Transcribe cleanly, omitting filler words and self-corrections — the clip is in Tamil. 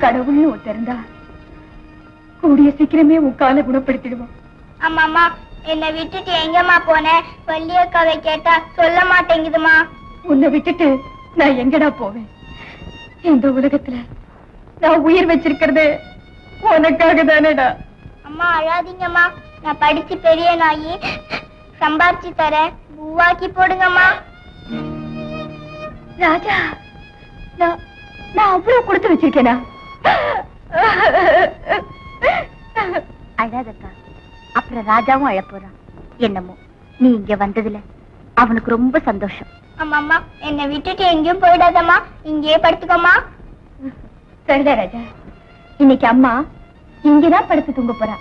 கடவுள்னு ஒருத்தருந்தா கூடிய சீக்கிரமே உன் காலை குணப்படுத்திடுவான். அம்மாமா, என்னை விட்டுட்டு எங்கம்மா போன? வள்ளியக்காவை கேட்டா சொல்ல மாட்டேங்குதுமா. உன்னை விட்டுட்டு நான் எங்கடா போவேன்? இந்த உலகத்துல நான் உயிர் வச்சிருக்கிறது உனக்காக தானேடா. அம்மா அழாதீங்கம்மா, நான் படிச்சு பெரிய நாயி சம்பாரிச்சு தரேன், பூவாக்கி போடுங்கம்மா. ராஜா, நான் அவ்வளவு கொடுத்து வச்சிருக்கேனா? அழாதக்கா, அப்புறம் ராஜாவும் அழப்போறான். என்னமோ நீ இங்க வந்ததுல அவனுக்கு ரொம்ப சந்தோஷம். அம்மாம்மா, என்னை விட்டுட்டு எங்கேயும் போயிடாதம்மா, இங்கேயே படுத்துக்கோமா. சரிடா ராஜா, இன்னைக்கு அம்மா இங்கதான் படுத்து தூங்க போறா.